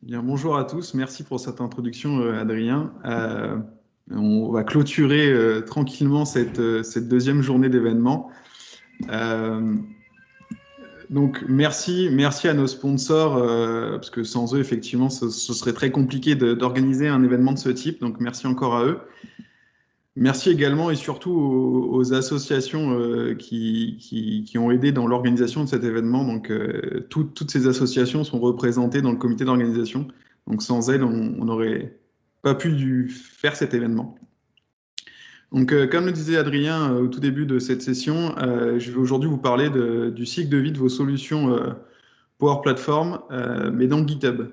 Bien, bonjour à tous, merci pour cette introduction, Adrien. On va clôturer tranquillement cette deuxième journée d'événement. Euh, donc, merci à nos sponsors, parce que sans eux, effectivement, ce serait très compliqué d'organiser un événement de ce type. Donc, merci encore à eux. Merci également et surtout aux associations qui ont aidé dans l'organisation de cet événement. Donc, toutes ces associations sont représentées dans le comité d'organisation. Donc, sans elles, on n'aurait pas pu faire cet événement. Donc, comme le disait Adrien au tout début de cette session, je vais aujourd'hui vous parler du cycle de vie de vos solutions Power Platform, mais dans GitHub.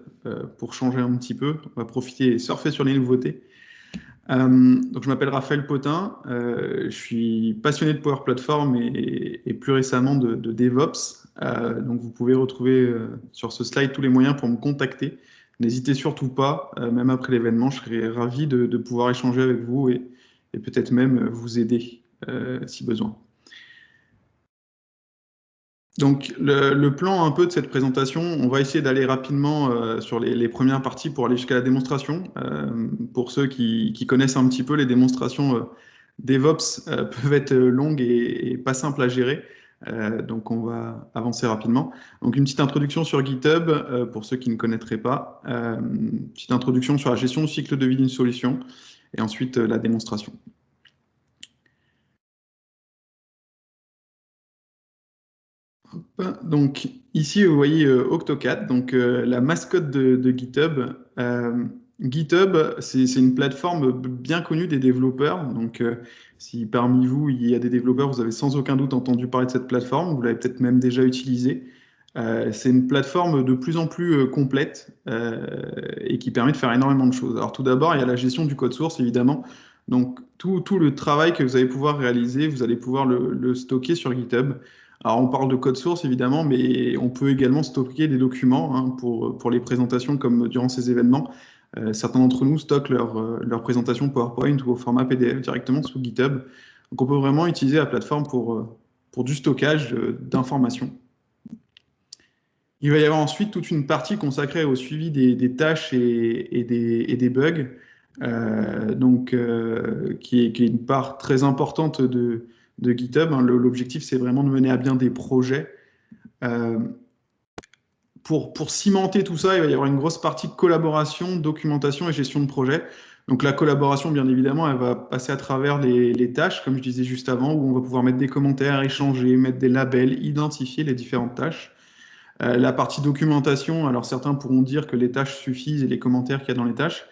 Pour changer un petit peu, on va profiter et surfer sur les nouveautés. Donc, je m'appelle Raphaël Potin, je suis passionné de Power Platform et plus récemment de DevOps. Donc, vous pouvez retrouver sur ce slide tous les moyens pour me contacter. N'hésitez surtout pas, même après l'événement, je serai ravi de pouvoir échanger avec vous et peut-être même vous aider si besoin. Donc, le plan un peu de cette présentation, on va essayer d'aller rapidement sur les premières parties pour aller jusqu'à la démonstration. Pour ceux qui connaissent un petit peu, les démonstrations DevOps peuvent être longues et pas simples à gérer. Donc, on va avancer rapidement. Donc, une petite introduction sur GitHub pour ceux qui ne connaîtraient pas. Une petite introduction sur la gestion du cycle de vie d'une solution. Et ensuite, la démonstration. Donc ici, vous voyez Octocat, donc la mascotte de GitHub. GitHub, c'est une plateforme bien connue des développeurs. Donc si parmi vous, il y a des développeurs, vous avez sans aucun doute entendu parler de cette plateforme, vous l'avez peut-être même déjà utilisée. C'est une plateforme de plus en plus complète et qui permet de faire énormément de choses. Alors tout d'abord, il y a la gestion du code source, évidemment. Donc tout le travail que vous allez pouvoir réaliser, vous allez pouvoir le stocker sur GitHub. Alors, on parle de code source, évidemment, mais on peut également stocker des documents hein, pour les présentations comme durant ces événements. Certains d'entre nous stockent leur présentation PowerPoint ou au format PDF directement sous GitHub. Donc, on peut vraiment utiliser la plateforme pour du stockage d'informations. Il va y avoir ensuite toute une partie consacrée au suivi des tâches et des bugs, qui est une part très importante de GitHub. Hein. L'objectif, c'est vraiment de mener à bien des projets. Euh, pour cimenter tout ça, il va y avoir une grosse partie collaboration, documentation et gestion de projet. Donc la collaboration, bien évidemment, elle va passer à travers les tâches, comme je disais juste avant, où on va pouvoir mettre des commentaires, échanger, mettre des labels, identifier les différentes tâches. La partie documentation, alors certains pourront dire que les tâches suffisent et les commentaires qu'il y a dans les tâches.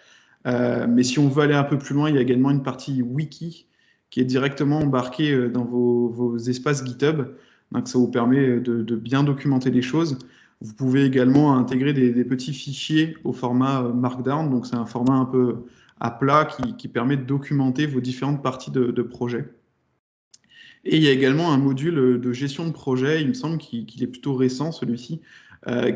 Mais si on veut aller un peu plus loin, il y a également une partie wiki qui est directement embarquée dans vos espaces GitHub. Donc ça vous permet de bien documenter les choses. Vous pouvez également intégrer des petits fichiers au format Markdown. Donc c'est un format un peu à plat qui permet de documenter vos différentes parties de projet. Et il y a également un module de gestion de projet, il me semble qu'il est plutôt récent celui-ci,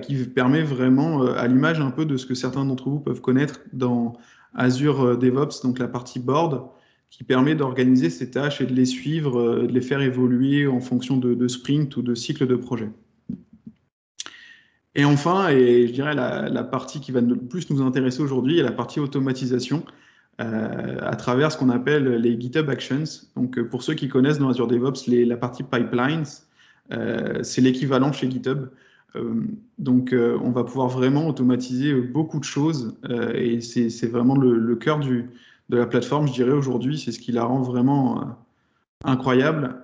qui permet vraiment, à l'image un peu de ce que certains d'entre vous peuvent connaître dans Azure DevOps, donc la partie board, qui permet d'organiser ces tâches et de les suivre, de les faire évoluer en fonction de sprint ou de cycle de projet. Et enfin, et je dirais la partie qui va le plus nous intéresser aujourd'hui, est la partie automatisation à travers ce qu'on appelle les GitHub Actions. Donc, pour ceux qui connaissent dans Azure DevOps, la partie pipelines, c'est l'équivalent chez GitHub. On va pouvoir vraiment automatiser beaucoup de choses et c'est vraiment le cœur de la plateforme, je dirais, aujourd'hui. C'est ce qui la rend vraiment incroyable.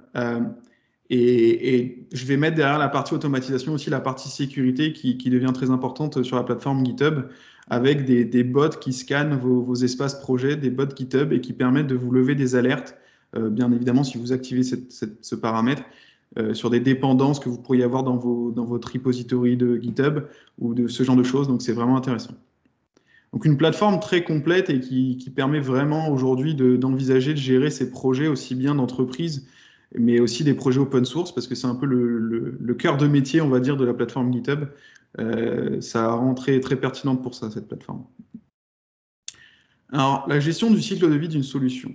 Et je vais mettre derrière la partie automatisation aussi la partie sécurité qui devient très importante sur la plateforme GitHub avec des bots qui scannent vos espaces projets, des bots GitHub et qui permettent de vous lever des alertes, bien évidemment si vous activez ce paramètre, sur des dépendances que vous pourriez avoir dans votre repository de GitHub ou de ce genre de choses. Donc c'est vraiment intéressant. Donc une plateforme très complète et qui permet vraiment aujourd'hui d'envisager de gérer ces projets aussi bien d'entreprise, mais aussi des projets open source, parce que c'est un peu le cœur de métier, on va dire, de la plateforme GitHub. Ça rend très pertinente pour ça, cette plateforme. Alors, la gestion du cycle de vie d'une solution.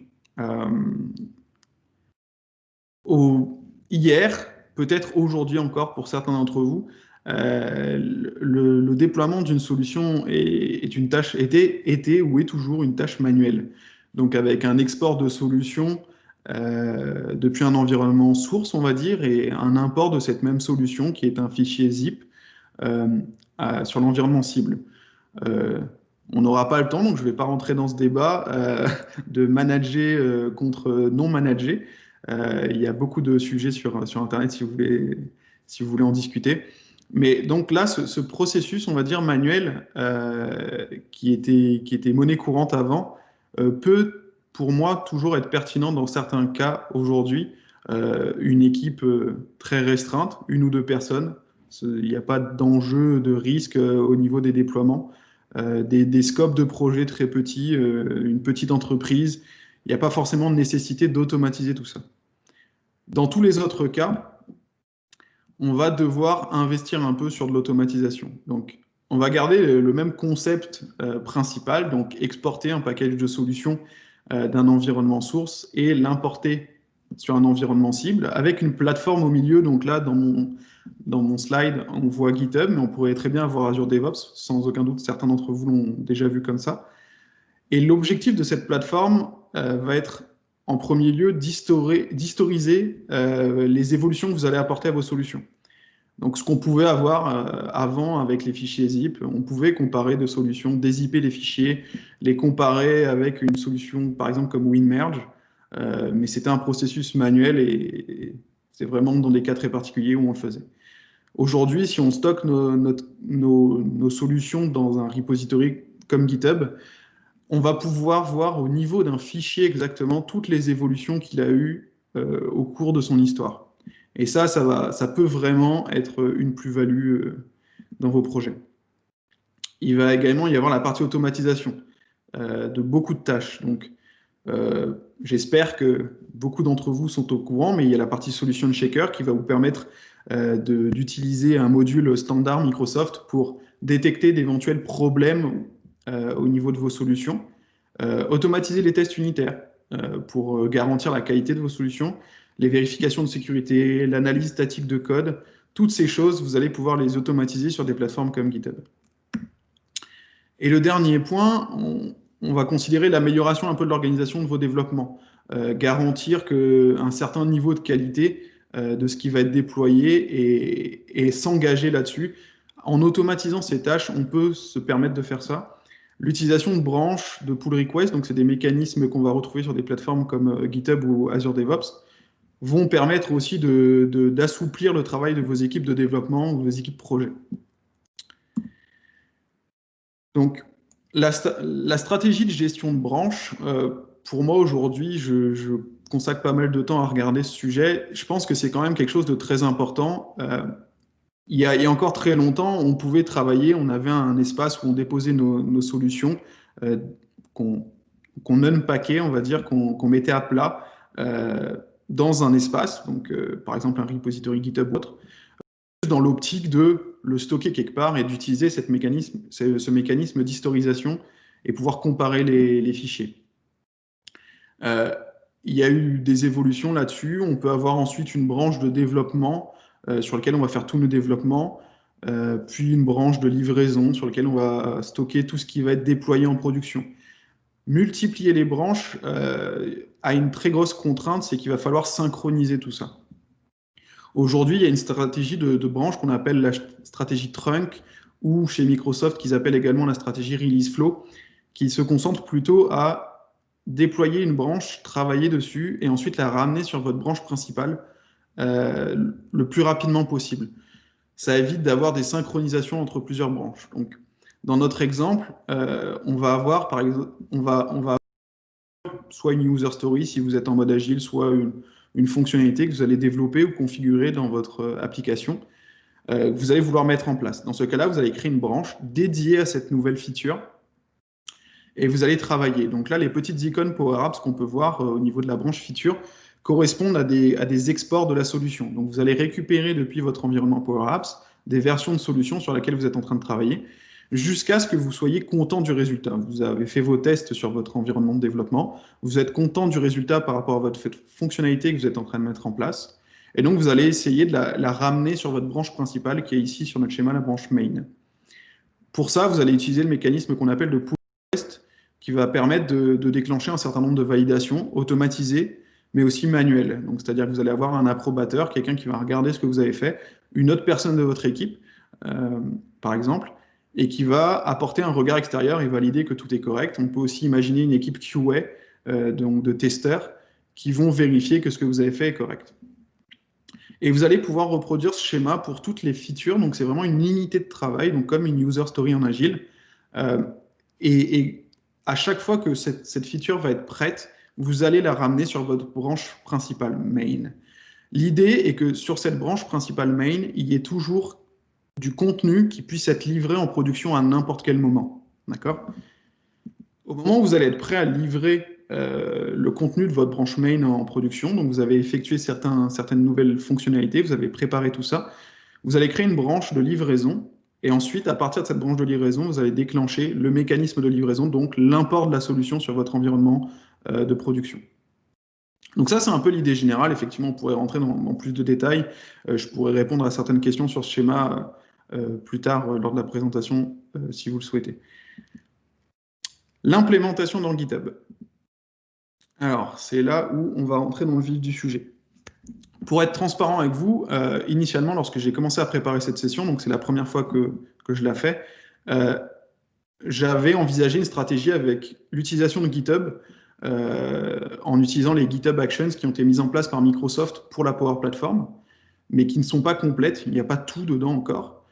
Hier, peut-être aujourd'hui encore pour certains d'entre vous, le déploiement d'une solution est une tâche, était ou est toujours une tâche manuelle. Donc avec un export de solution depuis un environnement source, on va dire, et un import de cette même solution qui est un fichier zip euh, sur l'environnement cible. Euh, on n'aura pas le temps, donc je ne vais pas rentrer dans ce débat de manager contre non manager. Il y a beaucoup de sujets sur Internet si vous voulez en discuter. Mais donc là, ce processus, on va dire manuel, qui était monnaie courante avant, peut pour moi toujours être pertinent dans certains cas aujourd'hui. Une équipe très restreinte, une ou deux personnes, il n'y a pas d'enjeu de risque au niveau des déploiements. Des scopes de projets très petits, une petite entreprise, il n'y a pas forcément de nécessité d'automatiser tout ça. Dans tous les autres cas, on va devoir investir un peu sur de l'automatisation. Donc, on va garder le même concept principal, donc exporter un package de solutions d'un environnement source et l'importer sur un environnement cible avec une plateforme au milieu. Donc là, dans mon slide, on voit GitHub, mais on pourrait très bien avoir Azure DevOps. Sans aucun doute, certains d'entre vous l'ont déjà vu comme ça. Et l'objectif de cette plateforme va être, en premier lieu, d'historiser les évolutions que vous allez apporter à vos solutions. Donc, ce qu'on pouvait avoir avant avec les fichiers zip, on pouvait comparer deux solutions, dézipper les fichiers, les comparer avec une solution, par exemple, comme WinMerge, mais c'était un processus manuel et c'est vraiment dans des cas très particuliers où on le faisait. Aujourd'hui, si on stocke nos solutions dans un repository comme GitHub, on va pouvoir voir au niveau d'un fichier exactement toutes les évolutions qu'il a eues au cours de son histoire. Et ça peut vraiment être une plus-value dans vos projets. Il va également y avoir la partie automatisation de beaucoup de tâches. Donc, j'espère que beaucoup d'entre vous sont au courant, mais il y a la partie Solution Checker qui va vous permettre d'utiliser un module standard Microsoft pour détecter d'éventuels problèmes au niveau de vos solutions. Automatiser les tests unitaires pour garantir la qualité de vos solutions, les vérifications de sécurité, l'analyse statique de code, toutes ces choses, vous allez pouvoir les automatiser sur des plateformes comme GitHub. Et le dernier point, on va considérer l'amélioration un peu de l'organisation de vos développements, garantir qu'un certain niveau de qualité de ce qui va être déployé et s'engager là-dessus. En automatisant ces tâches, on peut se permettre de faire ça. L'utilisation de branches, de pull requests, donc c'est des mécanismes qu'on va retrouver sur des plateformes comme GitHub ou Azure DevOps, vont permettre aussi d'assouplir le travail de vos équipes de développement ou de vos équipes projet. Donc, la stratégie de gestion de branches, pour moi aujourd'hui, je consacre pas mal de temps à regarder ce sujet. Je pense que c'est quand même quelque chose de très important. Il y a encore très longtemps, on pouvait travailler, on avait un espace où on déposait nos solutions qu'on unpackait, on va dire, qu'on mettait à plat dans un espace, donc par exemple un repository GitHub ou autre, dans l'optique de le stocker quelque part et d'utiliser ce mécanisme d'historisation et pouvoir comparer les fichiers. Il y a eu des évolutions là-dessus. On peut avoir ensuite une branche de développement sur laquelle on va faire tous nos développements, puis une branche de livraison sur laquelle on va stocker tout ce qui va être déployé en production. Multiplier les branches a une très grosse contrainte, c'est qu'il va falloir synchroniser tout ça. Aujourd'hui, il y a une stratégie de branche qu'on appelle la stratégie trunk, ou chez Microsoft, qu'ils appellent également la stratégie release flow, qui se concentre plutôt à déployer une branche, travailler dessus, et ensuite la ramener sur votre branche principale le plus rapidement possible. Ça évite d'avoir des synchronisations entre plusieurs branches. Donc, dans notre exemple, on va avoir, par exemple, on va avoir soit une user story si vous êtes en mode agile, soit une fonctionnalité que vous allez développer ou configurer dans votre application, que vous allez vouloir mettre en place. Dans ce cas-là, vous allez créer une branche dédiée à cette nouvelle feature et vous allez travailler. Donc là, les petites icônes Power Apps qu'on peut voir au niveau de la branche feature correspondent à des exports de la solution. Donc vous allez récupérer depuis votre environnement Power Apps des versions de solutions sur lesquelles vous êtes en train de travailler jusqu'à ce que vous soyez content du résultat. Vous avez fait vos tests sur votre environnement de développement, vous êtes content du résultat par rapport à votre fonctionnalité que vous êtes en train de mettre en place. Et donc, vous allez essayer de la ramener sur votre branche principale, qui est ici sur notre schéma, la branche main. Pour ça, vous allez utiliser le mécanisme qu'on appelle de pull request, qui va permettre de déclencher un certain nombre de validations automatisées, mais aussi manuelles. Donc, c'est-à-dire que vous allez avoir un approbateur, quelqu'un qui va regarder ce que vous avez fait, une autre personne de votre équipe, par exemple, et qui va apporter un regard extérieur et valider que tout est correct. On peut aussi imaginer une équipe QA, donc de testeurs, qui vont vérifier que ce que vous avez fait est correct. Et vous allez pouvoir reproduire ce schéma pour toutes les features. Donc, c'est vraiment une unité de travail, donc comme une user story en agile. Et à chaque fois que cette feature va être prête, vous allez la ramener sur votre branche principale main. L'idée est que sur cette branche principale main, il y ait toujours du contenu qui puisse être livré en production à n'importe quel moment. D'accord ? Au moment où vous allez être prêt à livrer le contenu de votre branche main en production, donc vous avez effectué certaines nouvelles fonctionnalités, vous avez préparé tout ça, vous allez créer une branche de livraison, et ensuite, à partir de cette branche de livraison, vous allez déclencher le mécanisme de livraison, donc l'import de la solution sur votre environnement de production. Donc ça, c'est un peu l'idée générale. Effectivement, on pourrait rentrer dans plus de détails. Je pourrais répondre à certaines questions sur ce schéma plus tard lors de la présentation, si vous le souhaitez. L'implémentation dans GitHub. Alors, c'est là où on va entrer dans le vif du sujet. Pour être transparent avec vous, initialement, lorsque j'ai commencé à préparer cette session, donc c'est la première fois que je la fais, j'avais envisagé une stratégie avec l'utilisation de GitHub en utilisant les GitHub Actions qui ont été mises en place par Microsoft pour la Power Platform, mais qui ne sont pas complètes, il n'y a pas tout dedans encore.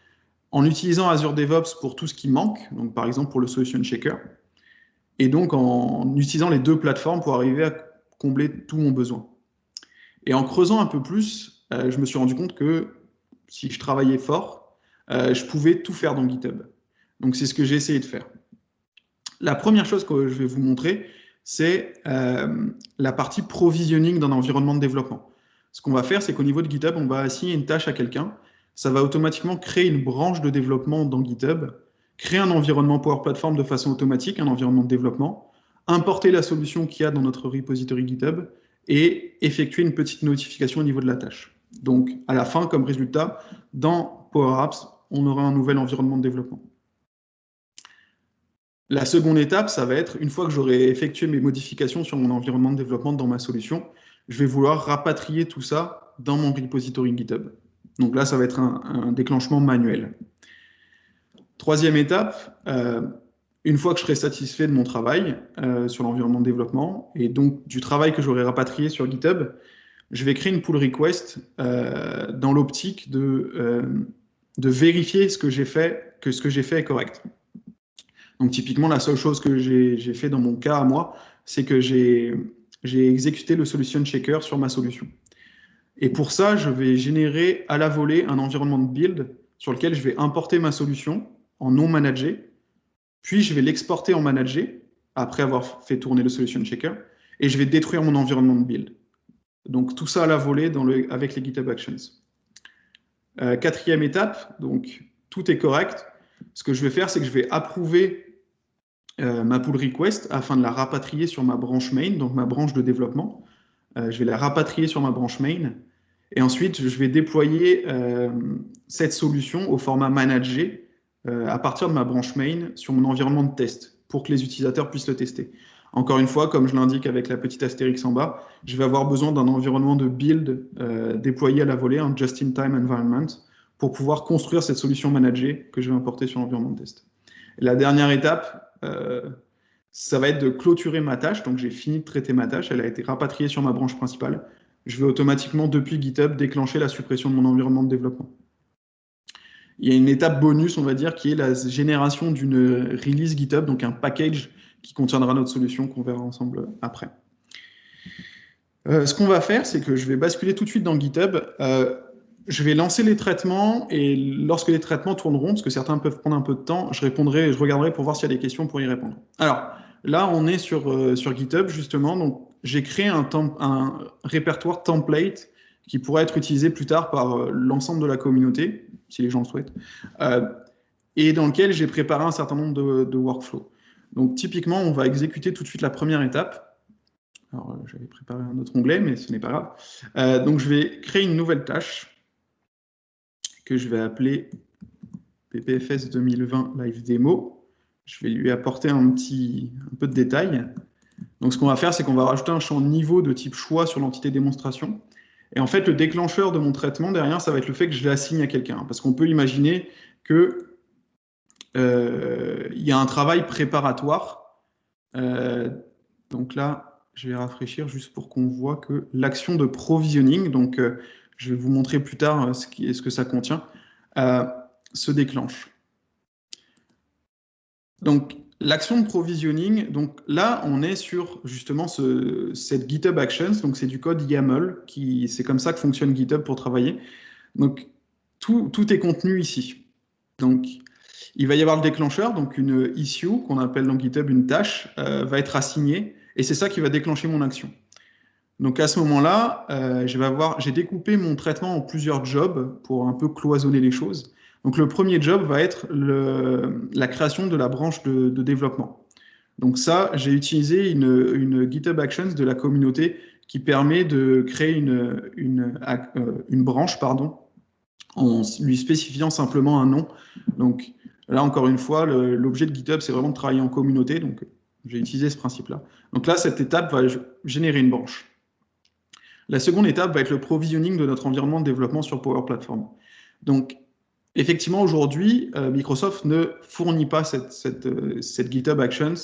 En utilisant Azure DevOps pour tout ce qui manque, donc par exemple pour le Solution Checker, et donc en utilisant les deux plateformes pour arriver à combler tout mon besoin. Et en creusant un peu plus, je me suis rendu compte que si je travaillais fort, je pouvais tout faire dans GitHub. Donc c'est ce que j'ai essayé de faire. La première chose que je vais vous montrer, c'est la partie provisioning d'un environnement de développement. Ce qu'on va faire, c'est qu'au niveau de GitHub, on va assigner une tâche à quelqu'un. Ça va automatiquement créer une branche de développement dans GitHub, créer un environnement Power Platform de façon automatique, un environnement de développement, importer la solution qu'il y a dans notre repository GitHub et effectuer une petite notification au niveau de la tâche. Donc, à la fin, comme résultat, dans Power Apps, on aura un nouvel environnement de développement. La seconde étape, ça va être, une fois que j'aurai effectué mes modifications sur mon environnement de développement dans ma solution, je vais vouloir rapatrier tout ça dans mon repository GitHub. Donc là, ça va être un déclenchement manuel. Troisième étape, une fois que je serai satisfait de mon travail sur l'environnement de développement et donc du travail que j'aurai rapatrié sur GitHub, je vais créer une pull request dans l'optique de vérifier ce que j'ai fait, que ce que j'ai fait est correct. Donc typiquement, la seule chose que j'ai fait dans mon cas à moi, c'est que j'ai exécuté le solution checker sur ma solution. Et pour ça, je vais générer à la volée un environnement de build sur lequel je vais importer ma solution en non managé, puis je vais l'exporter en managé après avoir fait tourner le solution checker, et je vais détruire mon environnement de build. Donc tout ça à la volée avec les GitHub Actions. Quatrième étape, donc tout est correct. Ce que je vais faire, c'est que je vais approuver ma pull request afin de la rapatrier sur ma branche main, donc ma branche de développement. Je vais la rapatrier sur ma branche main. Et ensuite, je vais déployer cette solution au format managé à partir de ma branche main sur mon environnement de test pour que les utilisateurs puissent le tester. Encore une fois, comme je l'indique avec la petite astérix en bas, je vais avoir besoin d'un environnement de build déployé à la volée, un just-in-time environment, pour pouvoir construire cette solution managée que je vais importer sur l'environnement de test. Et la dernière étape, ça va être de clôturer ma tâche. Donc j'ai fini de traiter ma tâche, elle a été rapatriée sur ma branche principale. Je vais automatiquement, depuis GitHub, déclencher la suppression de mon environnement de développement. Il y a une étape bonus, on va dire, qui est la génération d'une release GitHub, donc un package qui contiendra notre solution qu'on verra ensemble après. Ce qu'on va faire, c'est que je vais basculer tout de suite dans GitHub. Je vais lancer les traitements et lorsque les traitements tourneront, parce que certains peuvent prendre un peu de temps, je regarderai pour voir s'il y a des questions pour y répondre. Alors, là, on est sur GitHub, justement. Donc, j'ai créé un répertoire template qui pourra être utilisé plus tard par l'ensemble de la communauté, si les gens le souhaitent, et dans lequel j'ai préparé un certain nombre de workflows. Donc, typiquement, on va exécuter tout de suite la première étape. Alors, j'avais préparé un autre onglet, mais ce n'est pas grave. Donc, je vais créer une nouvelle tâche que je vais appeler PPFS 2020 Live Demo. Je vais lui apporter un peu de détails. Donc, ce qu'on va faire, c'est qu'on va rajouter un champ niveau de type choix sur l'entité démonstration. Et en fait, le déclencheur de mon traitement derrière, ça va être le fait que je l'assigne à quelqu'un. Parce qu'on peut imaginer que il y a un travail préparatoire. Donc là, je vais rafraîchir juste pour qu'on voit que l'action de provisioning, donc je vais vous montrer plus tard ce que ça contient, se déclenche. Donc, l'action de provisioning, donc là, on est sur justement cette GitHub Actions, donc c'est du code YAML, c'est comme ça que fonctionne GitHub pour travailler. Donc, tout est contenu ici. Donc, il va y avoir le déclencheur, donc une issue, qu'on appelle dans GitHub une tâche, va être assignée, et c'est ça qui va déclencher mon action. Donc à ce moment-là, j'ai découpé mon traitement en plusieurs jobs pour un peu cloisonner les choses. Donc le premier job va être la création de la branche de développement. Donc ça, j'ai utilisé une GitHub Actions de la communauté qui permet de créer une branche, en lui spécifiant simplement un nom. Donc là, encore une fois, l'objet de GitHub, c'est vraiment de travailler en communauté. Donc j'ai utilisé ce principe-là. Donc là, cette étape va générer une branche. La seconde étape va être le provisioning de notre environnement de développement sur Power Platform. Donc, effectivement, aujourd'hui, Microsoft ne fournit pas cette GitHub Actions.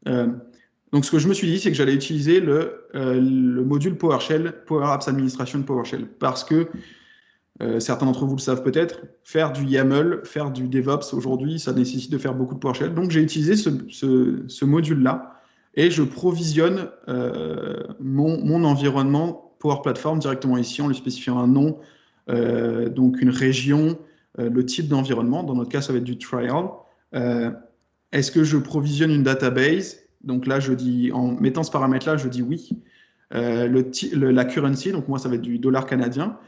Donc, ce que je me suis dit, c'est que j'allais utiliser le module PowerShell, Power Apps Administration PowerShell, parce que certains d'entre vous le savent peut-être, faire du YAML, faire du DevOps aujourd'hui, ça nécessite de faire beaucoup de PowerShell. Donc, j'ai utilisé ce module-là et je provisionne mon environnement Power Platform directement ici en lui spécifiant un nom, donc une région, le type d'environnement. Dans notre cas, ça va être du trial. Est-ce que je provisionne une database? Donc là, en mettant ce paramètre-là, je dis oui. La currency, donc moi, ça va être du dollar canadien.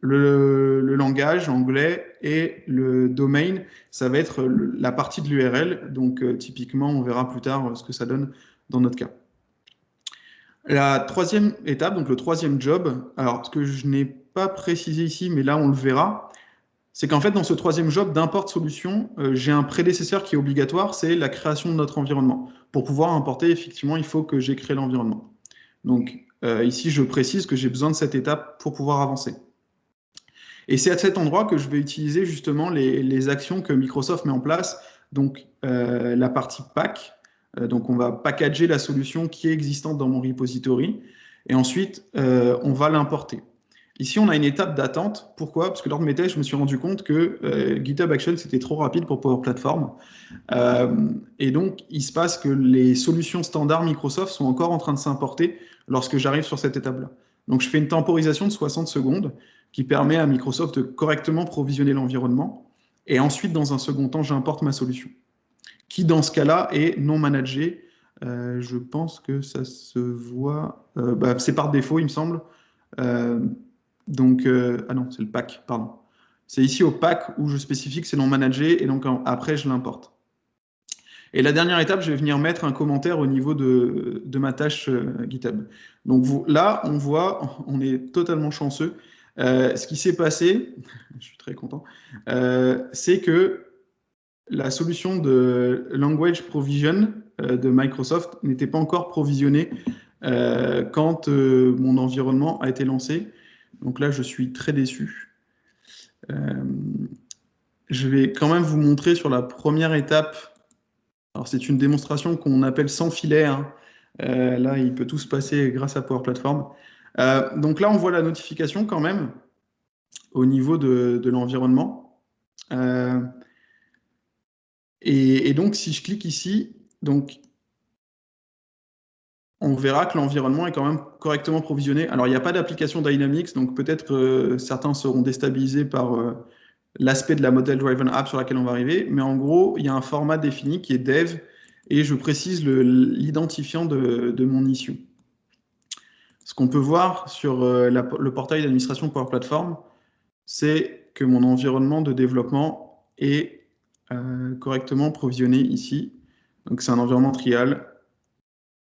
Le langage anglais et le domain, ça va être la partie de l'URL. Donc typiquement, on verra plus tard ce que ça donne dans notre cas. La troisième étape, donc le troisième job, alors ce que je n'ai pas précisé ici, mais là on le verra, c'est qu'en fait dans ce troisième job d'import solution, j'ai un prédécesseur qui est obligatoire, c'est la création de notre environnement. Pour pouvoir importer, effectivement, il faut que j'ai créé l'environnement. Donc ici, je précise que j'ai besoin de cette étape pour pouvoir avancer. Et c'est à cet endroit que je vais utiliser justement les actions que Microsoft met en place, donc la partie pack. Donc on va packager la solution qui est existante dans mon repository et ensuite on va l'importer. Ici, on a une étape d'attente. Pourquoi? Parce que lors de mes tests, je me suis rendu compte que GitHub Actions, c'était trop rapide pour Power Platform. Et donc, il se passe que les solutions standards Microsoft sont encore en train de s'importer lorsque j'arrive sur cette étape-là. Donc, je fais une temporisation de 60 secondes qui permet à Microsoft de correctement provisionner l'environnement. Et ensuite, dans un second temps, j'importe ma solution, qui, dans ce cas-là, est non managée. Je pense que ça se voit... c'est par défaut, il me semble. Ah non, c'est le pack, pardon. C'est ici au pack où je spécifie que c'est non managé et donc après je l'importe. Et la dernière étape, je vais venir mettre un commentaire au niveau de ma tâche GitHub. Donc là, on voit, on est totalement chanceux. Ce qui s'est passé, je suis très content, c'est que la solution de Language Provision de Microsoft n'était pas encore provisionnée quand mon environnement a été lancé. Donc là, je suis très déçu. Je vais quand même vous montrer sur la première étape. Alors, c'est une démonstration qu'on appelle sans filet. Hein. Là, il peut tout se passer grâce à Power Platform. Donc là, on voit la notification quand même au niveau de l'environnement. Et donc, si je clique ici, donc, on verra que l'environnement est quand même correctement provisionné. Alors, il n'y a pas d'application Dynamics, donc peut-être certains seront déstabilisés par l'aspect de la Model Driven App sur laquelle on va arriver. Mais en gros, il y a un format défini qui est dev, et je précise l'identifiant de mon issue. Ce qu'on peut voir sur le portail d'administration Power Platform, c'est que mon environnement de développement est correctement provisionné ici. Donc, c'est un environnement trial.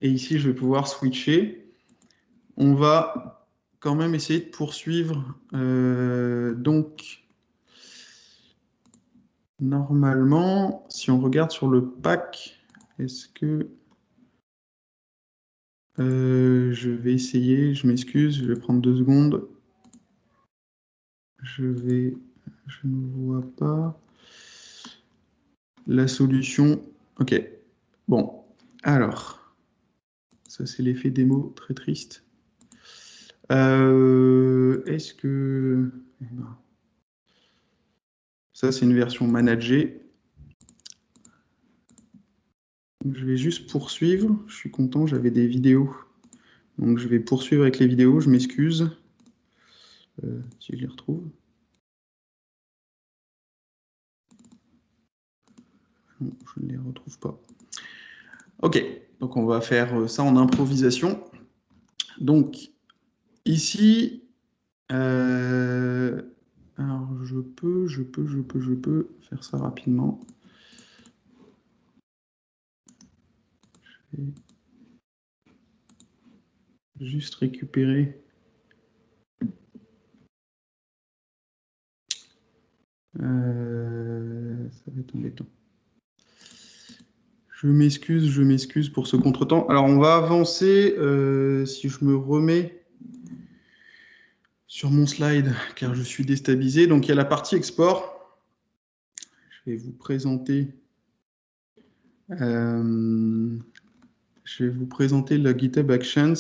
Et ici, je vais pouvoir switcher. On va quand même essayer de poursuivre. Donc, normalement, si on regarde sur le pack, est-ce que... je vais essayer, je m'excuse, je vais prendre 2 secondes. Je ne vois pas la solution. OK. Bon, alors, ça c'est l'effet démo très triste. Est-ce que... Ça c'est une version managée. Je vais juste poursuivre. Je suis content, j'avais des vidéos. Donc je vais poursuivre avec les vidéos, je m'excuse. Si je les retrouve. Non, je ne les retrouve pas. OK, donc on va faire ça en improvisation. Donc ici, alors je peux faire ça rapidement. Je vais juste récupérer. Ça va être embêtant. Je m'excuse pour ce contretemps. Alors, on va avancer. Si je me remets sur mon slide, car je suis déstabilisé. Donc, il y a la partie export. Je vais vous présenter. Je vais vous présenter la GitHub Actions.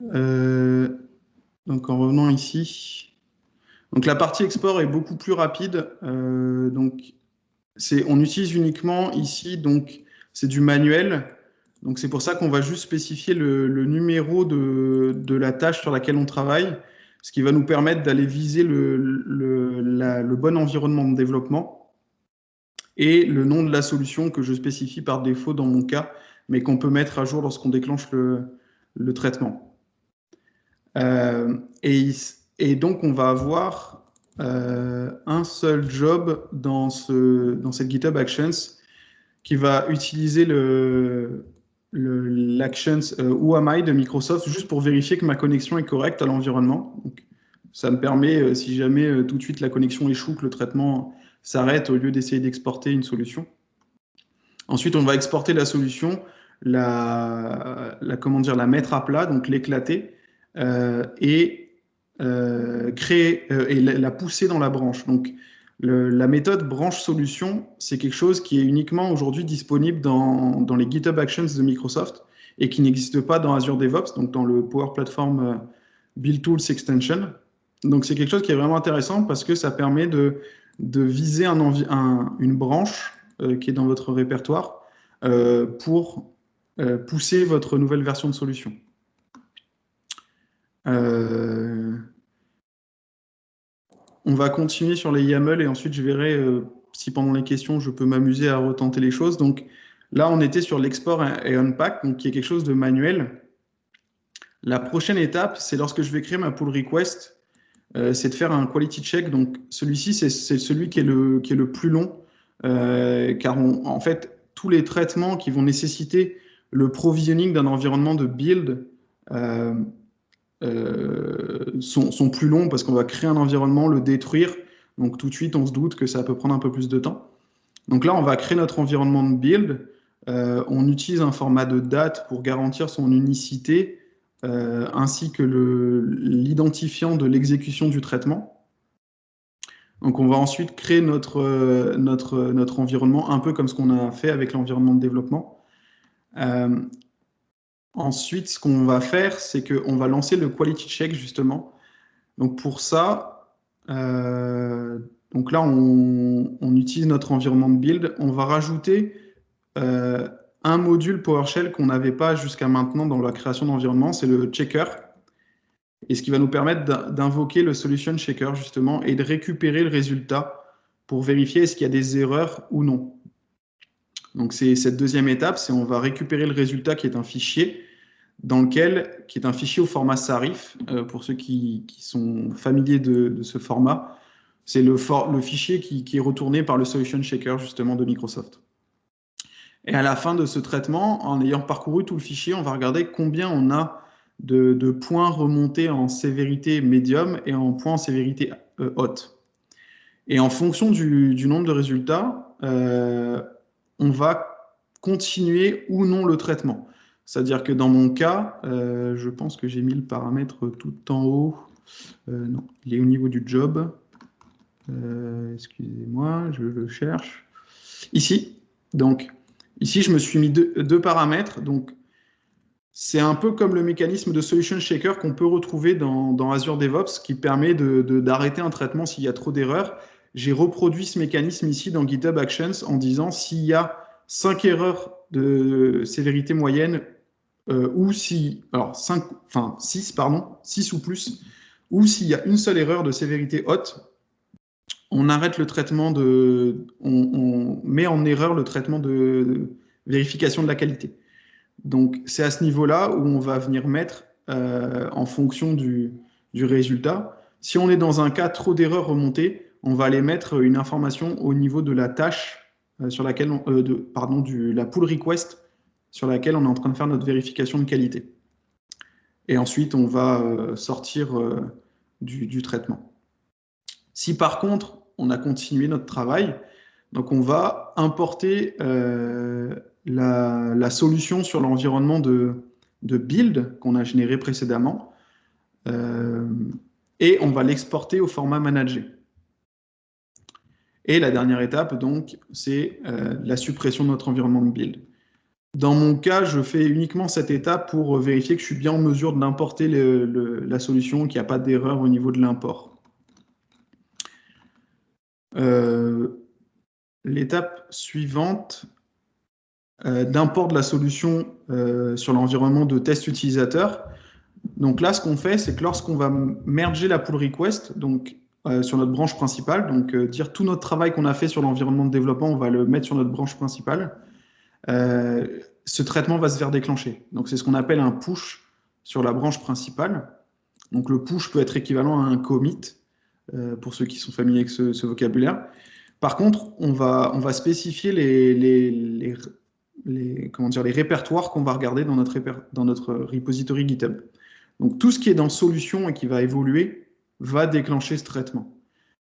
Donc, en revenant ici. Donc, la partie export est beaucoup plus rapide. Donc, on utilise uniquement ici, donc c'est du manuel. Donc c'est pour ça qu'on va juste spécifier le numéro de la tâche sur laquelle on travaille, ce qui va nous permettre d'aller viser le bon environnement de développement et le nom de la solution que je spécifie par défaut dans mon cas, mais qu'on peut mettre à jour lorsqu'on déclenche le traitement. Et donc on va avoir un seul job dans cette GitHub Actions qui va utiliser l'Actions Who-Am-I de Microsoft juste pour vérifier que ma connexion est correcte à l'environnement. Ça me permet, si jamais tout de suite la connexion échoue, que le traitement s'arrête au lieu d'essayer d'exporter une solution. Ensuite, on va exporter la solution, la mettre à plat, donc l'éclater, et la pousser dans la branche. Donc, la méthode branche solution, c'est quelque chose qui est uniquement aujourd'hui disponible dans les GitHub Actions de Microsoft et qui n'existe pas dans Azure DevOps, donc dans le Power Platform Build Tools Extension. Donc, c'est quelque chose qui est vraiment intéressant parce que ça permet de viser une branche qui est dans votre répertoire pour pousser votre nouvelle version de solution. On va continuer sur les YAML et ensuite je verrai si pendant les questions je peux m'amuser à retenter les choses. Donc là, on était sur l'export et unpack, donc qui est quelque chose de manuel. La prochaine étape, c'est lorsque je vais créer ma pull request, c'est de faire un quality check. Donc celui-ci, c'est celui qui est le plus long, car en fait, tous les traitements qui vont nécessiter le provisioning d'un environnement de build sont plus longs parce qu'on va créer un environnement, le détruire. Donc tout de suite, on se doute que ça peut prendre un peu plus de temps. Donc là, on va créer notre environnement de build. On utilise un format de date pour garantir son unicité, ainsi que l'identifiant de l'exécution du traitement. Donc on va ensuite créer notre environnement, un peu comme ce qu'on a fait avec l'environnement de développement. Ensuite, ce qu'on va faire, c'est qu'on va lancer le quality check, justement. Donc pour ça, donc là, on utilise notre environnement de build. On va rajouter un module PowerShell qu'on n'avait pas jusqu'à maintenant dans la création d'environnement, c'est le checker. Et ce qui va nous permettre d'invoquer le solution checker, justement, et de récupérer le résultat pour vérifier est-ce qu'il y a des erreurs ou non. Donc c'est cette deuxième étape, c'est on va récupérer le résultat qui est un fichier qui est un fichier au format SARIF, pour ceux qui sont familiers de ce format. C'est le fichier qui est retourné par le Solution Checker, justement, de Microsoft. Et à la fin de ce traitement, en ayant parcouru tout le fichier, on va regarder combien on a de points remontés en sévérité médium et en points en sévérité haute. Et en fonction du nombre de résultats, on va continuer ou non le traitement. C'est-à-dire que dans mon cas, je pense que j'ai mis le paramètre tout en haut. Non, il est au niveau du job. Excusez-moi, je le cherche. Ici. Donc, ici, je me suis mis deux paramètres. Donc, c'est un peu comme le mécanisme de solution shaker qu'on peut retrouver dans Azure DevOps qui permet d'arrêter un traitement s'il y a trop d'erreurs. J'ai reproduit ce mécanisme ici dans GitHub Actions en disant s'il y a 5 erreurs de sévérité moyenne ou si, alors 6, pardon, 6 ou plus, ou s'il y a une seule erreur de sévérité haute, on arrête le traitement on met en erreur le traitement de vérification de la qualité. Donc, c'est à ce niveau-là où on va venir mettre en fonction du résultat. Si on est dans un cas trop d'erreurs remontées, on va aller mettre une information au niveau de la tâche sur laquelle la pull request sur laquelle on est en train de faire notre vérification de qualité. Et ensuite, on va sortir du traitement. Si par contre, on a continué notre travail, donc on va importer la solution sur l'environnement de build qu'on a généré précédemment et on va l'exporter au format managé. Et la dernière étape, donc, c'est la suppression de notre environnement de build. Dans mon cas, je fais uniquement cette étape pour vérifier que je suis bien en mesure d'importer la solution, qu'il n'y a pas d'erreur au niveau de l'import. L'étape suivante d'import de la solution sur l'environnement de test utilisateur. Donc là, ce qu'on fait, c'est que lorsqu'on va merger la pull request, donc sur notre branche principale, donc dire tout notre travail qu'on a fait sur l'environnement de développement, on va le mettre sur notre branche principale, ce traitement va se faire déclencher. Donc c'est ce qu'on appelle un push sur la branche principale. Donc le push peut être équivalent à un commit, pour ceux qui sont familiers avec ce vocabulaire. Par contre, on va spécifier les répertoires qu'on va regarder dans notre repository GitHub. Donc tout ce qui est dans solution et qui va évoluer va déclencher ce traitement.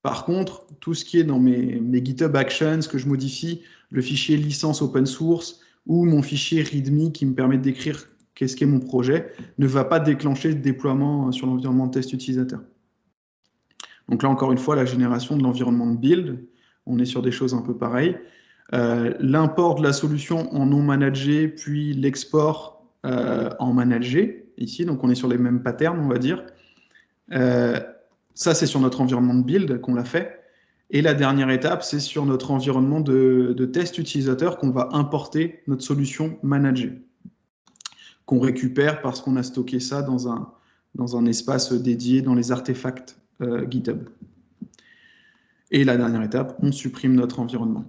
Par contre, tout ce qui est dans mes GitHub Actions, que je modifie, le fichier licence open source ou mon fichier README qui me permet de décrire qu'est-ce qu'est mon projet, ne va pas déclencher le déploiement sur l'environnement de test utilisateur. Donc là, encore une fois, la génération de l'environnement de build, on est sur des choses un peu pareilles. L'import de la solution en non managé, puis l'export en managé, ici, donc on est sur les mêmes patterns, on va dire. Ça, c'est sur notre environnement de build qu'on l'a fait. Et la dernière étape, c'est sur notre environnement de test utilisateur qu'on va importer notre solution managée, qu'on récupère parce qu'on a stocké ça dans un espace dédié dans les artefacts GitHub. Et la dernière étape, on supprime notre environnement.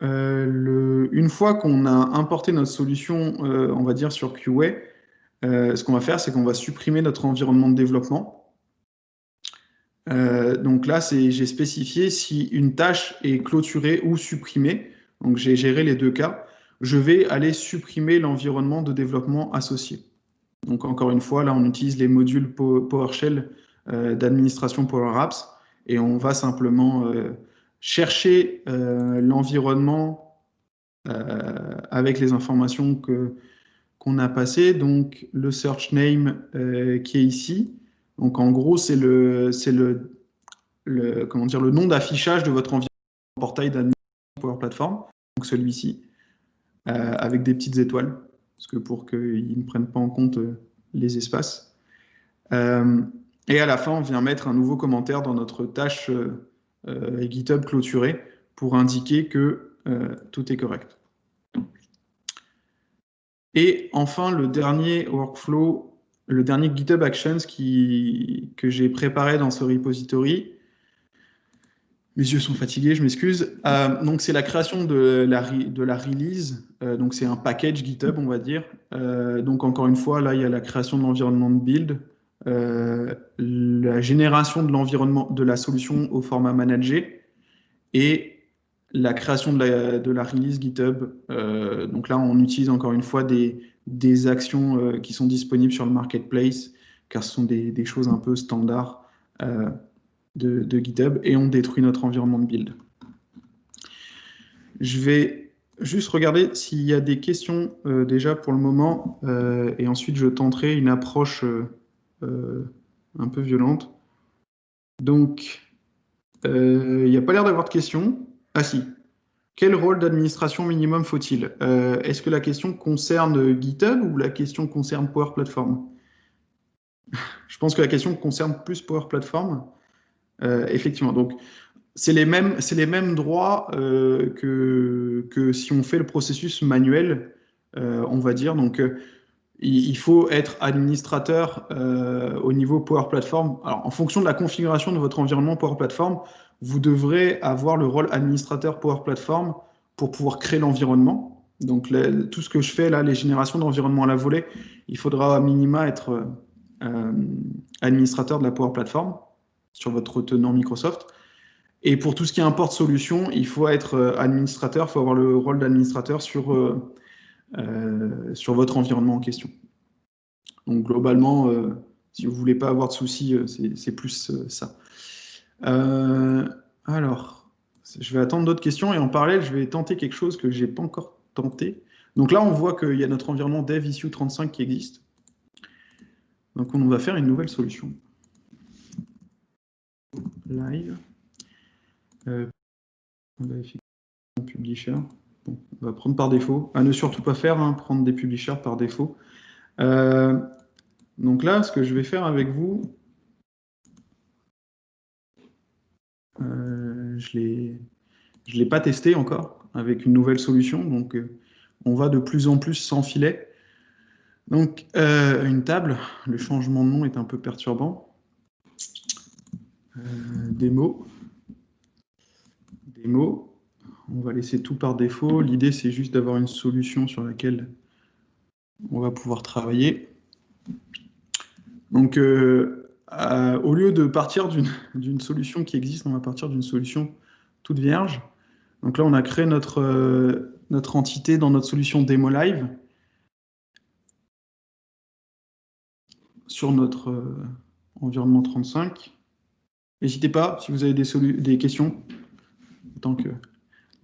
Une fois qu'on a importé notre solution, on va dire sur QA, ce qu'on va faire, c'est qu'on va supprimer notre environnement de développement. Donc là, j'ai spécifié si une tâche est clôturée ou supprimée. Donc j'ai géré les deux cas. Je vais aller supprimer l'environnement de développement associé. Donc encore une fois, là, on utilise les modules PowerShell d'administration Power Apps et on va simplement chercher l'environnement avec les informations qu'on a passées. Donc le search name qui est ici. Donc en gros, c'est le nom d'affichage de votre environnement portail d'administration Power Platform. Donc celui-ci avec des petites étoiles, parce que pour qu'ils ne prennent pas en compte les espaces. Et à la fin, on vient mettre un nouveau commentaire dans notre tâche GitHub clôturée pour indiquer que tout est correct. Et enfin, le dernier workflow, le dernier GitHub Actions que j'ai préparé dans ce repository. Mes yeux sont fatigués, je m'excuse. Donc, c'est la création de la release. Donc, c'est un package GitHub, on va dire. Donc, encore une fois, là, il y a la création de l'environnement de build, la génération de l'environnement de la solution au format managé et la création de la release GitHub. Donc là, on utilise encore une fois des actions qui sont disponibles sur le marketplace, car ce sont des choses un peu standards de GitHub, et on détruit notre environnement de build. Je vais juste regarder s'il y a des questions déjà pour le moment, et ensuite je tenterai une approche un peu violente. Donc, il n'y a pas l'air d'avoir de questions. Ah si. Quel rôle d'administration minimum faut-il? Est-ce que la question concerne GitHub ou la question concerne Power Platform? Je pense que la question concerne plus Power Platform. Effectivement, donc c'est les mêmes droits que si on fait le processus manuel, on va dire. Donc, il faut être administrateur au niveau Power Platform. Alors, en fonction de la configuration de votre environnement Power Platform, vous devrez avoir le rôle administrateur Power Platform pour pouvoir créer l'environnement. Donc, tout ce que je fais là, les générations d'environnement à la volée, il faudra à minima être administrateur de la Power Platform sur votre tenant Microsoft. Et pour tout ce qui importe solution, il faut être administrateur, il faut avoir le rôle d'administrateur sur votre environnement en question. Donc globalement, si vous ne voulez pas avoir de soucis, c'est plus ça. Alors, je vais attendre d'autres questions et en parallèle, je vais tenter quelque chose que je n'ai pas encore tenté. Donc là, on voit qu'il y a notre environnement dev issue35 qui existe. Donc on va faire une nouvelle solution. Live. On va effectuer un publisher. Bon, on va prendre par défaut. À ne surtout pas faire, hein, prendre des publishers par défaut. Donc là, ce que je vais faire avec vous, je ne l'ai pas testé encore avec une nouvelle solution, donc on va de plus en plus sans filet. Donc une table, le changement de nom est un peu perturbant. Démo. On va laisser tout par défaut. L'idée, c'est juste d'avoir une solution sur laquelle on va pouvoir travailler. Donc, au lieu de partir d'une solution qui existe, on va partir d'une solution toute vierge. Donc là, on a créé notre entité dans notre solution Demo Live sur notre environnement 35. N'hésitez pas, si vous avez des questions, tant que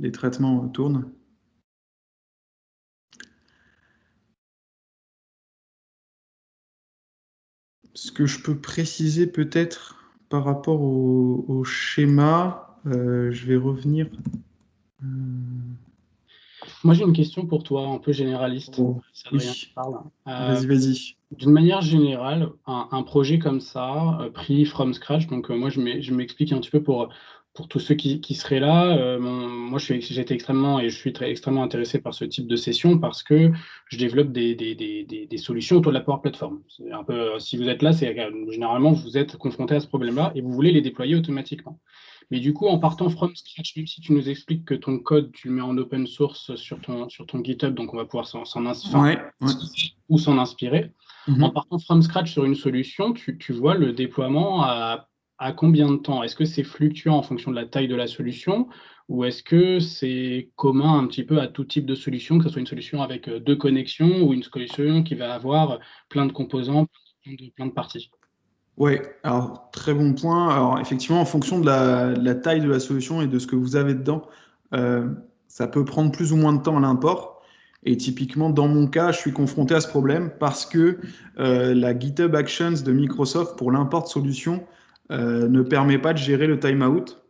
les traitements tournent. Ce que je peux préciser peut-être par rapport au schéma, je vais revenir. Moi, j'ai une question pour toi, un peu généraliste. Oui. Vas-y. D'une manière générale, un projet comme ça, pris from scratch, donc moi, je m'explique un petit peu pour tous ceux qui seraient là. Moi, j'étais extrêmement extrêmement intéressé par ce type de session parce que je développe des solutions autour de la Power Platform. C'est un peu, si vous êtes là, c'est généralement vous êtes confronté à ce problème-là et vous voulez les déployer automatiquement. Mais du coup, en partant from scratch, même si tu nous expliques que ton code, tu le mets en open source sur ton GitHub, donc on va pouvoir s'en inspirer. En partant from scratch sur une solution, tu vois le déploiement à combien de temps? Est-ce que c'est fluctuant en fonction de la taille de la solution ou est-ce que c'est commun un petit peu à tout type de solution, que ce soit une solution avec 2 connexions ou une solution qui va avoir plein de composants, plein de parties? Oui, alors très bon point. Alors effectivement, en fonction de la taille de la solution et de ce que vous avez dedans, ça peut prendre plus ou moins de temps à l'import. Et typiquement, dans mon cas, je suis confronté à ce problème parce que la GitHub Actions de Microsoft pour l'import solution ne permet pas de gérer le timeout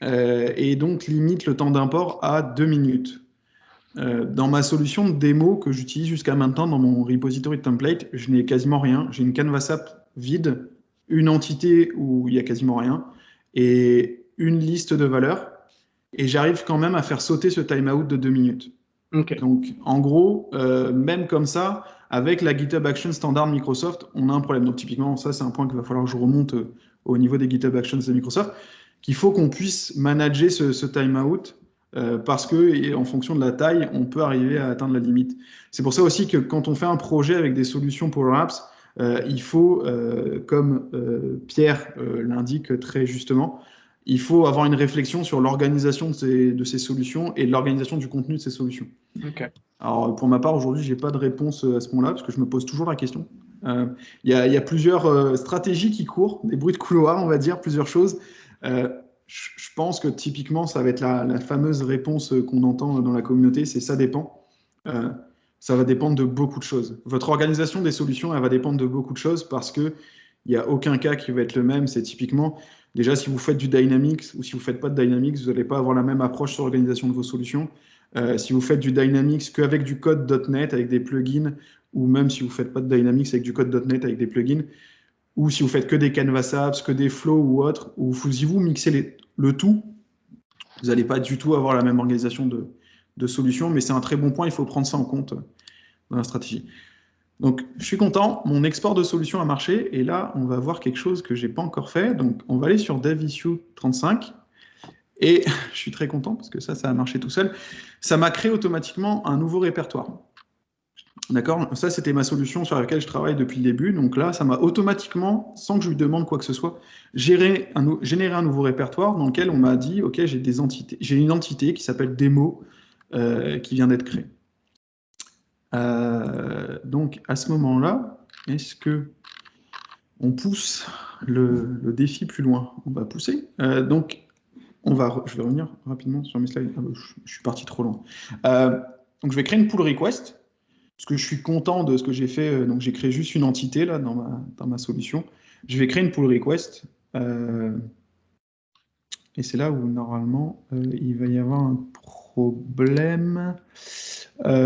et donc limite le temps d'import à 2 minutes. Dans ma solution de démo que j'utilise jusqu'à maintenant dans mon repository template, je n'ai quasiment rien. J'ai une canvas app vide, une entité où il n'y a quasiment rien, et une liste de valeurs. Et j'arrive quand même à faire sauter ce timeout de 2 minutes. Okay. Donc, en gros, même comme ça, avec la GitHub Actions standard Microsoft, on a un problème. Donc, typiquement, ça, c'est un point qu'il va falloir que je remonte au niveau des GitHub Actions de Microsoft, qu'il faut qu'on puisse manager ce timeout parce que, en fonction de la taille, on peut arriver à atteindre la limite. C'est pour ça aussi que quand on fait un projet avec des solutions Power Apps, il faut, comme Pierre l'indique très justement, il faut avoir une réflexion sur l'organisation de ces solutions et l'organisation du contenu de ces solutions. Ok. Alors, pour ma part, aujourd'hui, je n'ai pas de réponse à ce moment-là, parce que je me pose toujours la question. Il y a plusieurs stratégies qui courent, des bruits de couloir, on va dire, plusieurs choses. Je pense que typiquement, ça va être la fameuse réponse qu'on entend dans la communauté, c'est ça dépend. Ça va dépendre de beaucoup de choses. Votre organisation des solutions, elle va dépendre de beaucoup de choses parce qu'il n'y a aucun cas qui va être le même. C'est typiquement, déjà, si vous faites du Dynamics ou si vous ne faites pas de Dynamics, vous n'allez pas avoir la même approche sur l'organisation de vos solutions. Si vous faites du Dynamics qu'avec du code .NET, avec des plugins, ou même si vous ne faites pas de Dynamics avec du code .NET, avec des plugins, ou si vous faites que des Canvas apps, que des flows ou autres, ou si vous mixez le tout, vous n'allez pas du tout avoir la même organisation de solutions, mais c'est un très bon point, il faut prendre ça en compte dans la stratégie. Donc, je suis content, mon export de solutions a marché, et là, on va voir quelque chose que je n'ai pas encore fait. Donc, on va aller sur DevIssue35, et je suis très content, parce que ça a marché tout seul. Ça m'a créé automatiquement un nouveau répertoire. D'accord? Ça, c'était ma solution sur laquelle je travaille depuis le début. Donc là, ça m'a automatiquement, sans que je lui demande quoi que ce soit, généré un nouveau répertoire dans lequel on m'a dit, OK, j'ai une entité qui s'appelle démo qui vient d'être créée. Donc, à ce moment-là, est-ce que on pousse le défi plus loin? On va pousser. Donc, je vais revenir rapidement sur mes slides. Ah, je suis parti trop loin. Donc, je vais créer une pull request. Parce que je suis content de ce que j'ai fait, donc j'ai créé juste une entité là dans ma solution. Je vais créer une pull request, et c'est là où normalement il va y avoir un problème. Alors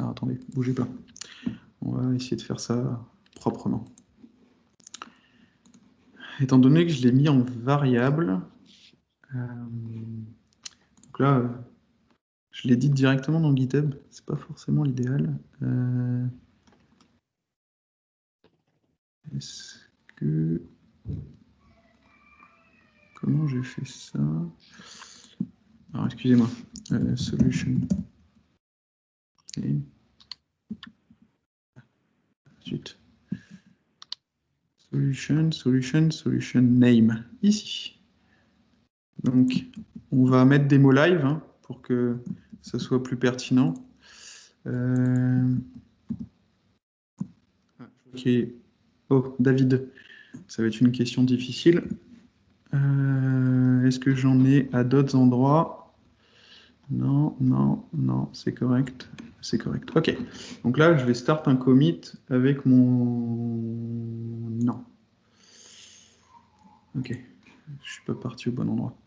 attendez, bougez pas. On va essayer de faire ça proprement. Étant donné que je l'ai mis en variable, donc là, je l'édite directement dans GitHub, c'est pas forcément l'idéal. Est-ce que... Comment j'ai fait ça? Alors, excusez-moi. Solution. Okay. Ensuite. Solution name. Ici. Donc, on va mettre des mots live hein, pour que ça soit plus pertinent. Ok. Oh, David, ça va être une question difficile. Est-ce que j'en ai à d'autres endroits? Non, c'est correct. C'est correct. OK. Donc là, je vais start un commit avec mon... Non. OK. Je ne suis pas parti au bon endroit.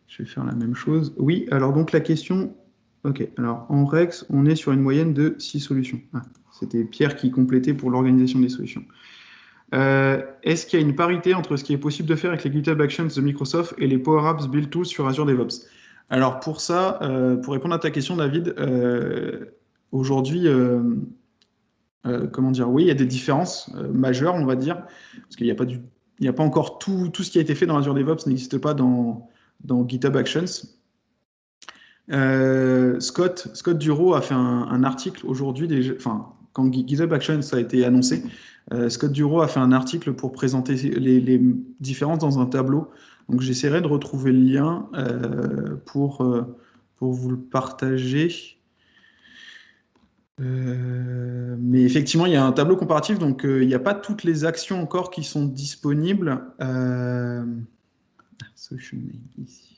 Je vais faire la même chose. Oui, alors donc la question... OK. Alors, en Rex, on est sur une moyenne de 6 solutions. Ah, c'était Pierre qui complétait pour l'organisation des solutions. Est-ce qu'il y a une parité entre ce qui est possible de faire avec les GitHub Actions de Microsoft et les Power Apps Build Tools sur Azure DevOps? Alors pour ça, pour répondre à ta question, David, aujourd'hui, comment dire, oui, il y a des différences majeures, on va dire, parce qu'il n'y a pas encore tout ce qui a été fait dans Azure DevOps n'existe pas dans GitHub Actions. Scott Duro a fait un article aujourd'hui, enfin, quand GitHub Actions a été annoncé, Scott Duro a fait un article pour présenter les différences dans un tableau. Donc j'essaierai de retrouver le lien pour vous le partager. Mais effectivement, il y a un tableau comparatif, donc il n'y a pas toutes les actions encore qui sont disponibles. Solution name ici.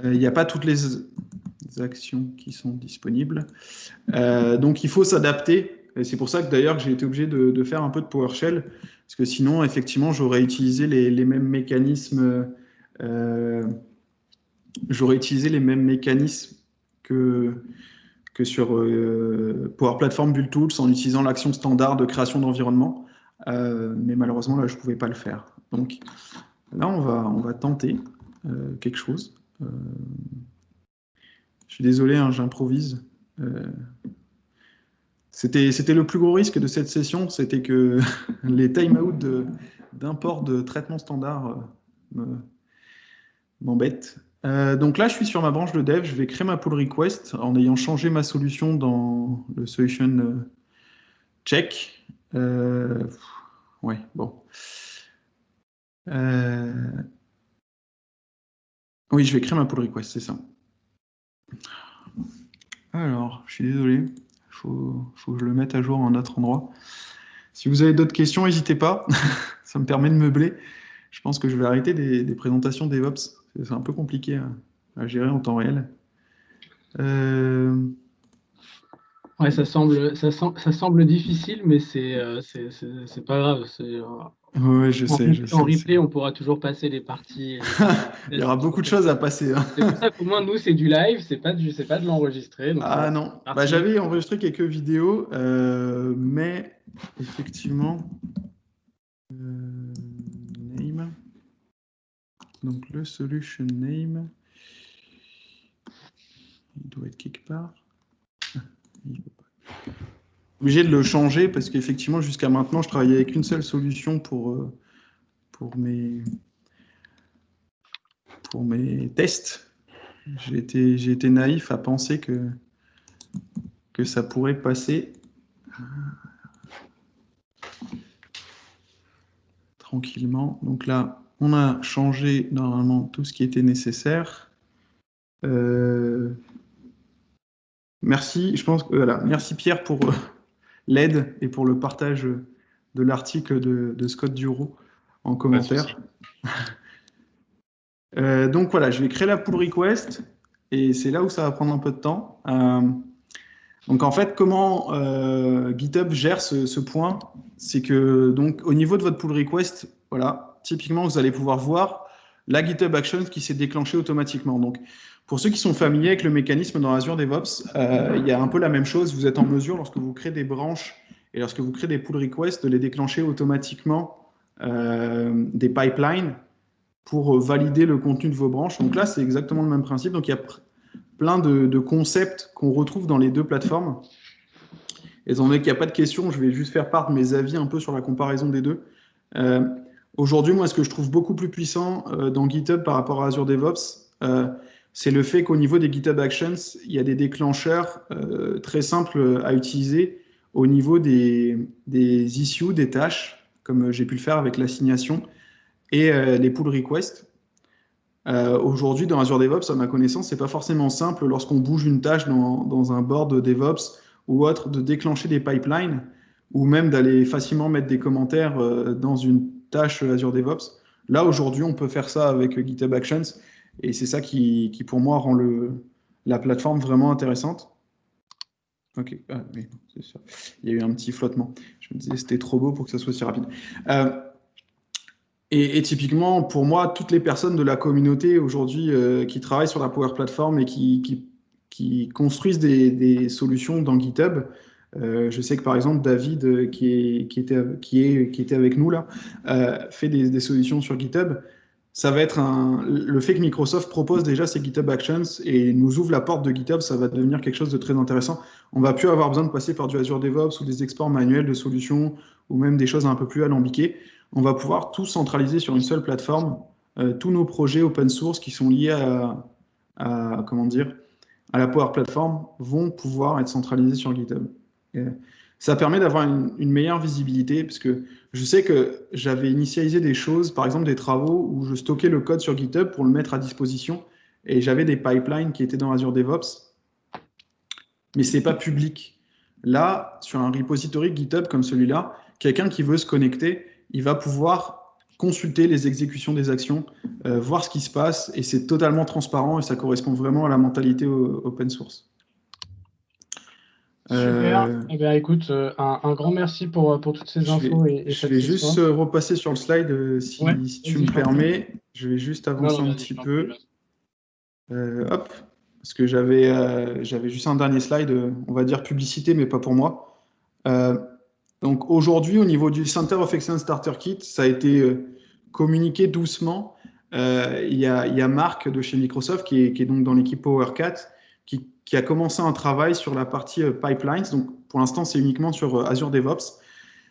Il n'y a pas toutes les actions qui sont disponibles. Donc, il faut s'adapter. Et c'est pour ça que d'ailleurs, j'ai été obligé de faire un peu de PowerShell, parce que sinon, effectivement, j'aurais utilisé les mêmes mécanismes. J'aurais utilisé les mêmes mécanismes que sur Power Platform Build Tools en utilisant l'action standard de création d'environnement. Mais malheureusement, là, je ne pouvais pas le faire. Donc, là, on va tenter quelque chose. Je suis désolé, hein, j'improvise. C'était le plus gros risque de cette session, c'était que les timeouts d'import de traitement standard m'embêtent. Donc là, je suis sur ma branche de dev, je vais créer ma pull request en ayant changé ma solution dans le solution check. Ouais, bon. Oui, je vais créer ma pull request, c'est ça. Alors, je suis désolé, il faut que je le mette à jour en autre endroit. Si vous avez d'autres questions, n'hésitez pas. Ça me permet de meubler. Je pense que je vais arrêter des présentations DevOps. C'est un peu compliqué à gérer en temps réel. Ouais, ça semble difficile, mais c'est pas grave. Ouais, je sais. En replay, on pourra toujours passer les parties. Il y aura beaucoup de choses à passer. Hein. C'est pour ça qu'au moins, nous, c'est du live, c'est pas de l'enregistrer. Ah non, bah, j'avais enregistré quelques vidéos, mais effectivement, name, donc le solution name, il doit être quelque part. Il peut pas. Obligé de le changer parce qu'effectivement, jusqu'à maintenant, je travaillais avec une seule solution pour mes tests. J'ai été naïf à penser que ça pourrait passer tranquillement. Donc là, on a changé normalement tout ce qui était nécessaire. Merci, je pense que voilà, merci Pierre pour l'aide et pour le partage de l'article de Scott Duro en commentaire. Donc voilà, je vais créer la pull request et c'est là où ça va prendre un peu de temps. Donc en fait, comment GitHub gère ce point, c'est que donc au niveau de votre pull request, voilà, typiquement vous allez pouvoir voir la GitHub Actions qui s'est déclenchée automatiquement. Donc pour ceux qui sont familiers avec le mécanisme dans Azure DevOps, il y a un peu la même chose. Vous êtes en mesure, lorsque vous créez des branches et lorsque vous créez des pull requests, de les déclencher automatiquement des pipelines pour valider le contenu de vos branches. Donc là, c'est exactement le même principe. Donc il y a plein de concepts qu'on retrouve dans les deux plateformes. Étant donné qu'il n'y a pas de questions, je vais juste faire part de mes avis un peu sur la comparaison des deux. Aujourd'hui, moi, ce que je trouve beaucoup plus puissant dans GitHub par rapport à Azure DevOps, c'est le fait qu'au niveau des GitHub Actions, il y a des déclencheurs très simples à utiliser au niveau des issues, des tâches, comme j'ai pu le faire avec l'assignation, et les pull requests. Aujourd'hui, dans Azure DevOps, à ma connaissance, c'est pas forcément simple lorsqu'on bouge une tâche dans un board DevOps ou autre de déclencher des pipelines ou même d'aller facilement mettre des commentaires dans une tâche Azure DevOps. Là, aujourd'hui, on peut faire ça avec GitHub Actions et c'est ça qui, pour moi, rend la plateforme vraiment intéressante. Ok, oui, c'est sûr. Il y a eu un petit flottement. Je me disais c'était trop beau pour que ça soit si rapide. Et typiquement, pour moi, toutes les personnes de la communauté aujourd'hui qui travaillent sur la Power Platform et qui construisent des solutions dans GitHub, je sais que par exemple, David, qui était avec nous là, fait des solutions sur GitHub. Ça va être le fait que Microsoft propose déjà ces GitHub Actions et nous ouvre la porte de GitHub, ça va devenir quelque chose de très intéressant. On va plus avoir besoin de passer par du Azure DevOps ou des exports manuels de solutions ou même des choses un peu plus alambiquées. On va pouvoir tout centraliser sur une seule plateforme. Tous nos projets open source qui sont liés comment dire, à la Power Platform vont pouvoir être centralisés sur GitHub. Et ça permet d'avoir une meilleure visibilité parce que je sais que j'avais initialisé des choses, par exemple des travaux où je stockais le code sur GitHub pour le mettre à disposition et j'avais des pipelines qui étaient dans Azure DevOps, mais ce n'est pas public. Là, sur un repository GitHub comme celui-là, quelqu'un qui veut se connecter, il va pouvoir consulter les exécutions des actions, voir ce qui se passe, et c'est totalement transparent et ça correspond vraiment à la mentalité open source. Super. Eh bien, écoute, un grand merci pour toutes ces infos. Je vais juste repasser sur le slide si tu me permets. Je vais juste avancer un petit peu. Hop, parce que j'avais juste un dernier slide, on va dire publicité, mais pas pour moi. Donc aujourd'hui, au niveau du Center of Excellence Starter Kit, ça a été communiqué doucement. Il y a Marc de chez Microsoft qui est donc dans l'équipe PowerCat qui a commencé un travail sur la partie pipelines. Donc pour l'instant, c'est uniquement sur Azure DevOps.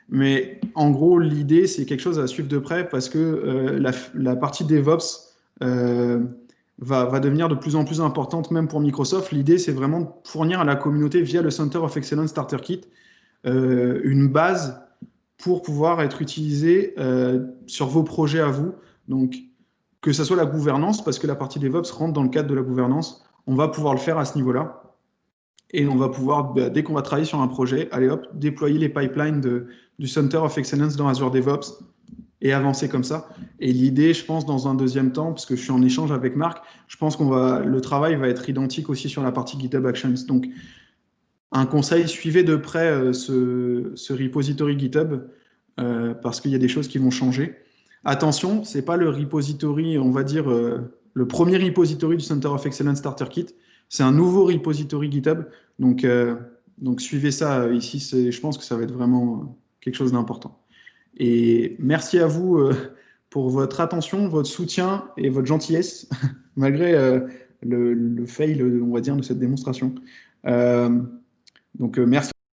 Mais en gros, l'idée, c'est quelque chose à suivre de près parce que la partie DevOps va devenir de plus en plus importante, même pour Microsoft. L'idée, c'est vraiment de fournir à la communauté via le Center of Excellence Starter Kit une base pour pouvoir être utilisé sur vos projets à vous. Donc, que ce soit la gouvernance, parce que la partie DevOps rentre dans le cadre de la gouvernance, on va pouvoir le faire à ce niveau-là. Et on va pouvoir, dès qu'on va travailler sur un projet, aller hop, déployer les pipelines du Center of Excellence dans Azure DevOps et avancer comme ça. Et l'idée, je pense, dans un deuxième temps, parce que je suis en échange avec Marc, je pense le travail va être identique aussi sur la partie GitHub Actions. Donc, un conseil, suivez de près ce repository GitHub, parce qu'il y a des choses qui vont changer. Attention, ce n'est pas le repository, on va dire, le premier repository du Center of Excellence Starter Kit. C'est un nouveau repository GitHub. Donc suivez ça ici. Je pense que ça va être vraiment quelque chose d'important. Et merci à vous pour votre attention, votre soutien et votre gentillesse, malgré le fail, on va dire, de cette démonstration. Donc merci.